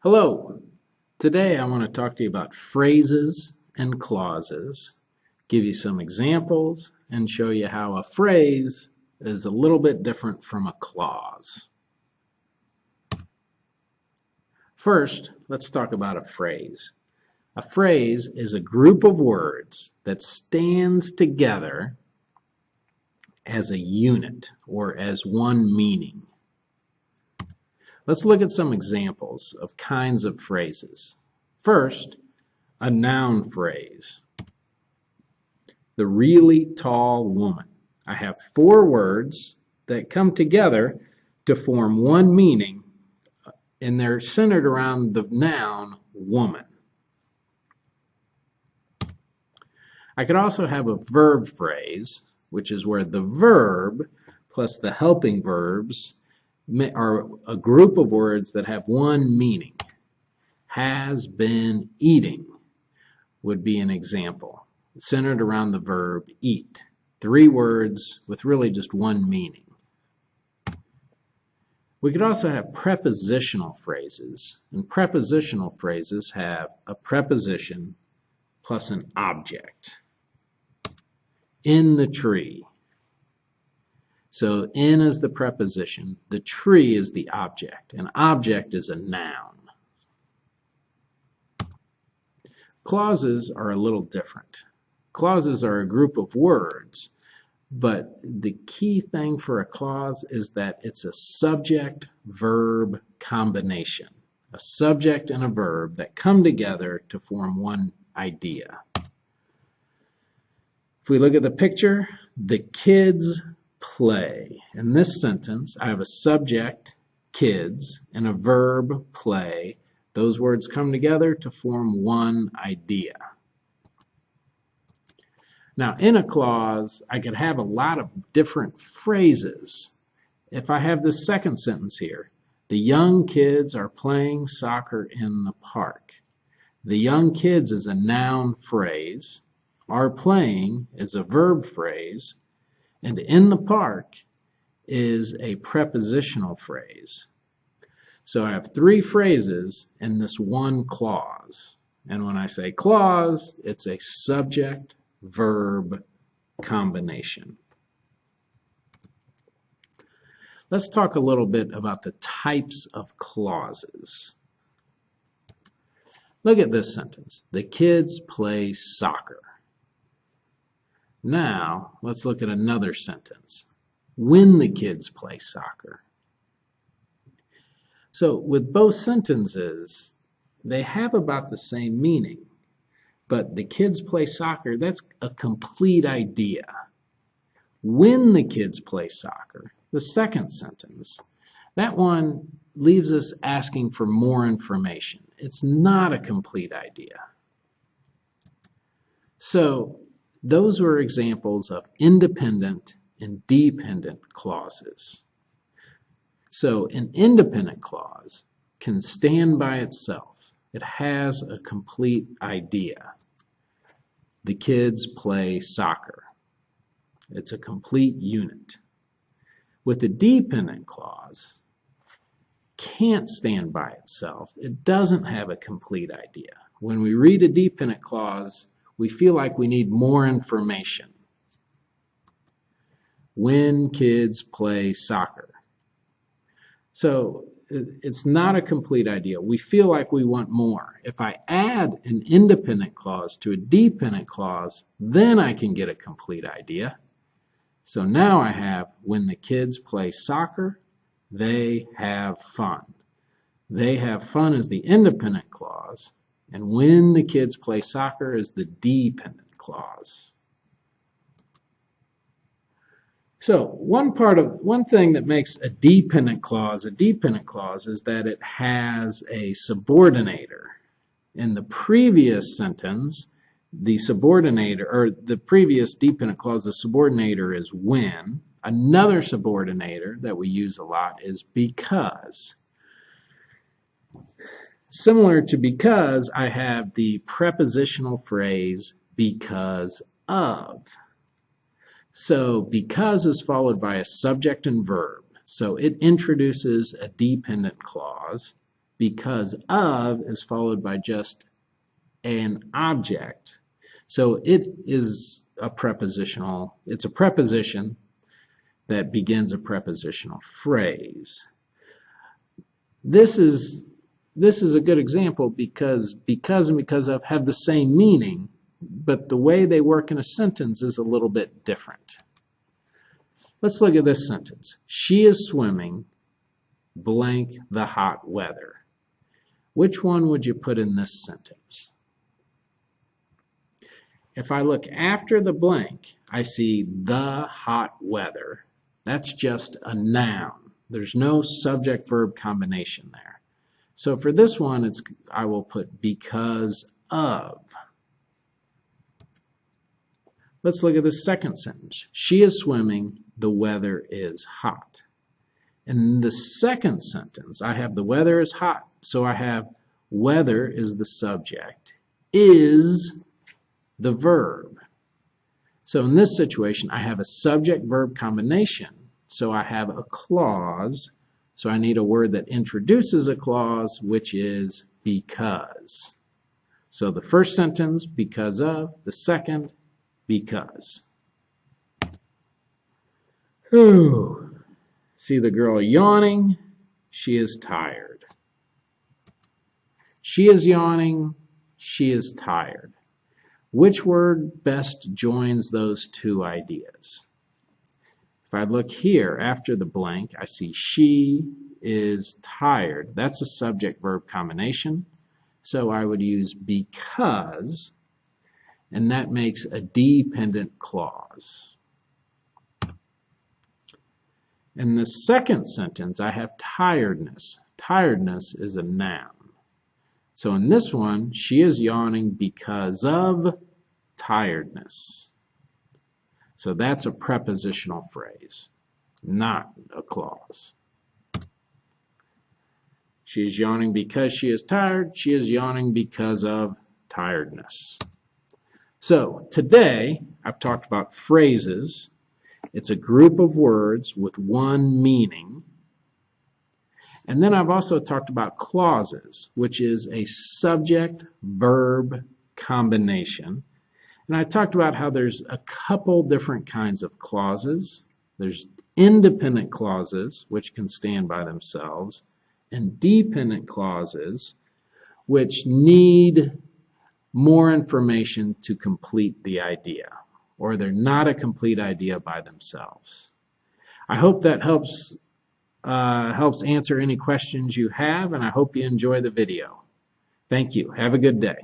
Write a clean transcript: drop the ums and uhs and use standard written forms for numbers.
Hello. Today I want to talk to you about phrases and clauses, give you some examples, and show you how a phrase is a little bit different from a clause. First, let's talk about a phrase. A phrase is a group of words that stands together as a unit or as one meaning. Let's look at some examples of kinds of phrases. First, a noun phrase. The really tall woman. I have four words that come together to form one meaning, and they're centered around the noun woman. I could also have a verb phrase, which is where the verb plus the helping verbs are a group of words that have one meaning. Has been eating would be an example, centered around the verb eat. Three words with really just one meaning. We could also have prepositional phrases, and prepositional phrases have a preposition plus an object. In the tree. So in is the preposition, the tree is the object. An object is a noun. Clauses are a little different. Clauses are a group of words, but the key thing for a clause is that it's a subject-verb combination. A subject and a verb that come together to form one idea. If we look at the picture, the kids play. In this sentence, I have a subject, kids, and a verb, play. Those words come together to form one idea. Now, in a clause, I could have a lot of different phrases. If I have this second sentence here, the young kids are playing soccer in the park. The young kids is a noun phrase. Are playing is a verb phrase. And in the park is a prepositional phrase. So I have three phrases in this one clause. And when I say clause, it's a subject-verb combination. Let's talk a little bit about the types of clauses. Look at this sentence. The kids play soccer. Now, let's look at another sentence. When the kids play soccer. So, with both sentences, they have about the same meaning. But the kids play soccer, that's a complete idea. When the kids play soccer, the second sentence, that one leaves us asking for more information. It's not a complete idea. So, those were examples of independent and dependent clauses. So an independent clause can stand by itself. It has a complete idea. The kids play soccer. It's a complete unit. With a dependent clause, can't stand by itself. It doesn't have a complete idea. When we read a dependent clause, we feel like we need more information. When kids play soccer. So it's not a complete idea. We feel like we want more. If I add an independent clause to a dependent clause, then I can get a complete idea. So now I have when the kids play soccer, they have fun. They have fun is the independent clause. And when the kids play soccer is the dependent clause. So one thing that makes a dependent clause is that it has a subordinator. In the previous sentence, the subordinator, or the previous dependent clause, the subordinator is when. Another subordinator that we use a lot is because. Similar to because, I have the prepositional phrase because of. So because is followed by a subject and verb. So it introduces a dependent clause. because of is followed by just an object. So it is a prepositional, it's a preposition that begins a prepositional phrase. This is a good example because and because of have the same meaning, but the way they work in a sentence is a little bit different. Let's look at this sentence. She is swimming blank the hot weather. Which one would you put in this sentence? If I look after the blank, I see the hot weather. That's just a noun. There's no subject-verb combination there. So for this one, I will put because of. Let's look at the second sentence. She is swimming, the weather is hot. In the second sentence, I have the weather is hot. So I have weather is the subject, is the verb. So in this situation, I have a subject-verb combination. So I have a clause. So I need a word that introduces a clause, which is because. So the first sentence, because of. The second, because. Whew. See the girl yawning? She is tired. She is yawning. She is tired. Which word best joins those two ideas? If I look here after the blank, I see she is tired. That's a subject-verb combination. So I would use because, and that makes a dependent clause. In the second sentence, I have tiredness. Tiredness is a noun. So in this one, she is yawning because of tiredness. So that's a prepositional phrase, not a clause. She is yawning because she is tired. She is yawning because of tiredness. So today, I've talked about phrases. It's a group of words with one meaning. And then I've also talked about clauses, which is a subject-verb combination. And I talked about how there's a couple different kinds of clauses. There's independent clauses, which can stand by themselves, and dependent clauses, which need more information to complete the idea, or they're not a complete idea by themselves. I hope that helps answer any questions you have, and I hope you enjoy the video. Thank you. Have a good day.